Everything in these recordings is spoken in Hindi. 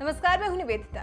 नमस्कार, मैं हूं निवेदिता।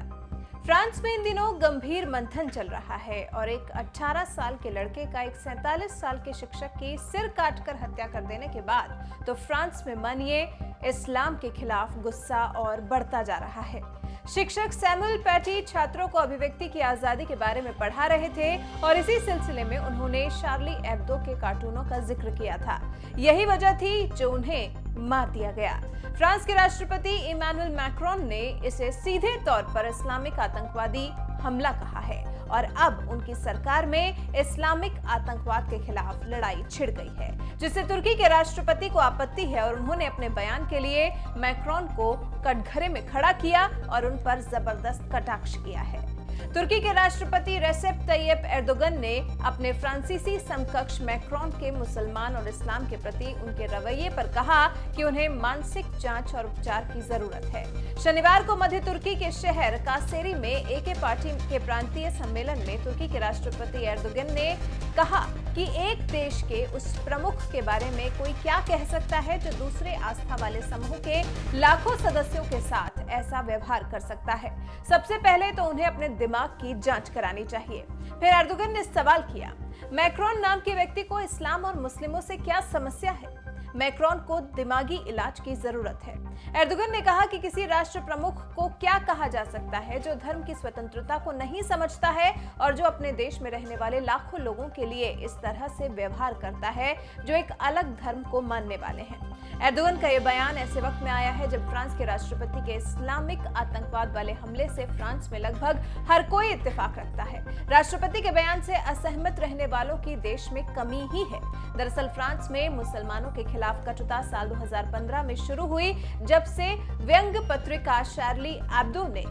फ्रांस में इन दिनों गंभीर मंथन चल रहा है और एक 18 साल के लड़के का एक 47 साल के शिक्षक की सिर काटकर हत्या कर देने के बाद तो फ्रांस में मानिए इस्लाम के खिलाफ गुस्सा और बढ़ता जा रहा है। शिक्षक सैमुअल पैटी छात्रों को अभिव्यक्ति की आजादी के बारे में पढ़ा रहे थे और इसी सिलसिले में उन्होंने शार्ली एब्दो के कार्टूनों का जिक्र किया था। यही वजह थी जो उन्हें मार दिया गया। फ्रांस के राष्ट्रपति इमैनुअल मैक्रोन ने इसे सीधे तौर पर इस्लामिक आतंकवादी हमला कहा है और अब उनकी सरकार में इस्लामिक आतंकवाद के खिलाफ लड़ाई छिड़ गई है, जिससे तुर्की के राष्ट्रपति को आपत्ति है और उन्होंने अपने बयान के लिए मैक्रोन को कटघरे में खड़ा किया और उन पर जबरदस्त कटाक्ष किया है। तुर्की के राष्ट्रपति रेसेप तैयब एर्दोगन ने अपने फ्रांसीसी समकक्ष मैक्रोन के मुसलमान और इस्लाम के प्रति उनके रवैये पर कहा कि उन्हें मानसिक जांच और उपचार की जरूरत है। शनिवार को मध्य तुर्की के शहर कासेरी में एके पार्टी के प्रांतीय सम्मेलन में तुर्की के राष्ट्रपति एर्दोगन ने कहा कि एक देश के उस प्रमुख के बारे में कोई क्या कह सकता है जो दूसरे आस्था वाले समूह के लाखों सदस्यों के साथ ऐसा व्यवहार कर सकता है। सबसे पहले तो उन्हें अपने दिमाग की जांच करानी चाहिए। फिर एर्दोगन ने सवाल किया, मैक्रोन नाम के व्यक्ति को इस्लाम और मुस्लिमों से क्या समस्या है? मैक्रोन को दिमागी इलाज की जरूरत है। एर्दोगन ने कहा कि किसी राष्ट्र प्रमुख को क्या कहा जा सकता है जो धर्म की स्वतंत्रता को नहीं समझता है और जो अपने देश में रहने वाले लाखों लोगों के लिए इस तरह से व्यवहार करता है जो एक अलग धर्म को मानने वाले हैं। एर्दोगन का यह बयान ऐसे वक्त में आया है जब फ्रांस के राष्ट्रपति के इस्लामिक आतंकवाद वाले हमले से फ्रांस में लगभग हर कोई इत्तेफाक रखता है। राष्ट्रपति के बयान से असहमत रहने वालों की देश में कमी ही है। दरअसल फ्रांस में मुसलमानों के खिलाफ कटुता साल 2015 में शुरू हुई, जब से व्यंग्य पत्रिका शार्ली एब्दो ने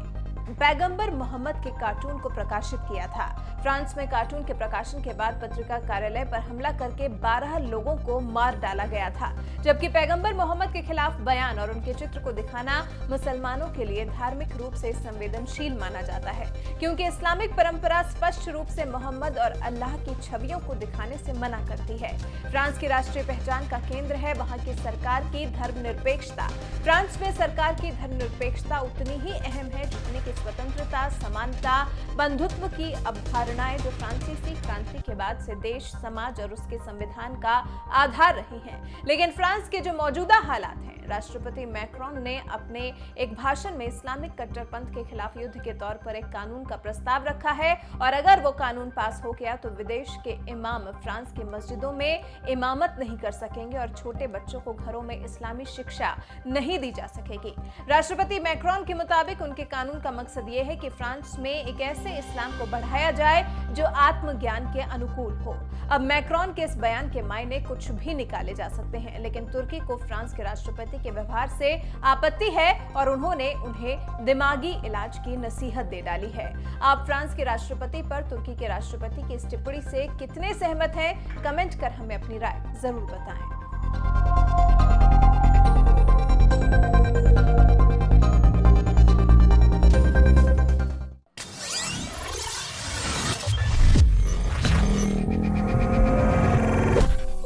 पैगंबर मोहम्मद के कार्टून को प्रकाशित किया था। फ्रांस में कार्टून के प्रकाशन के बाद पत्रिका कार्यालय पर हमला करके 12 लोगों को मार डाला गया था, जबकि पैगंबर मोहम्मद के खिलाफ बयान और उनके चित्र को दिखाना मुसलमानों के लिए धार्मिक रूप से संवेदनशील माना जाता है, क्योंकि इस्लामिक परंपरा स्पष्ट रूप से मोहम्मद और अल्लाह की छवियों को दिखाने से मना करती है। फ्रांस की राष्ट्रीय पहचान का केंद्र है वहां की सरकार की धर्मनिरपेक्षता। फ्रांस में सरकार की धर्मनिरपेक्षता उतनी ही अहम है जितनी कि स्वतंत्रता, समानता, बंधुत्व की अवधारणाएं जो फ्रांसीसी क्रांति के बाद से देश, समाज और उसके संविधान का आधार रही हैं। लेकिन फ्रांस के जो मौजूदा हालात हैं, राष्ट्रपति मैक्रोन ने अपने एक भाषण में इस्लामिक कट्टरपंथ के खिलाफ युद्ध के तौर पर एक कानून का प्रस्ताव रखा है और अगर वो कानून पास हो गया तो विदेश के इमाम फ्रांस की मस्जिदों में इमामत नहीं कर सकेंगे और छोटे बच्चों को घरों में इस्लामी शिक्षा नहीं दी जा सकेगी। राष्ट्रपति मैक्रोन के मुताबिक उनके कानून का मकसद ये है कि फ्रांस में एक ऐसे इस्लाम को बढ़ाया जाए जो आत्मज्ञान के अनुकूल हो। अब मैक्रोन के इस बयान के मायने कुछ भी निकाले जा सकते हैं, लेकिन तुर्की को फ्रांस के राष्ट्रपति के व्यवहार से आपत्ति है और उन्होंने उन्हें दिमागी इलाज की नसीहत दे डाली है। आप फ्रांस के राष्ट्रपति पर तुर्की के राष्ट्रपति की इस टिप्पणी से कितने सहमत हैं? कमेंट कर हमें अपनी राय जरूर बताएं।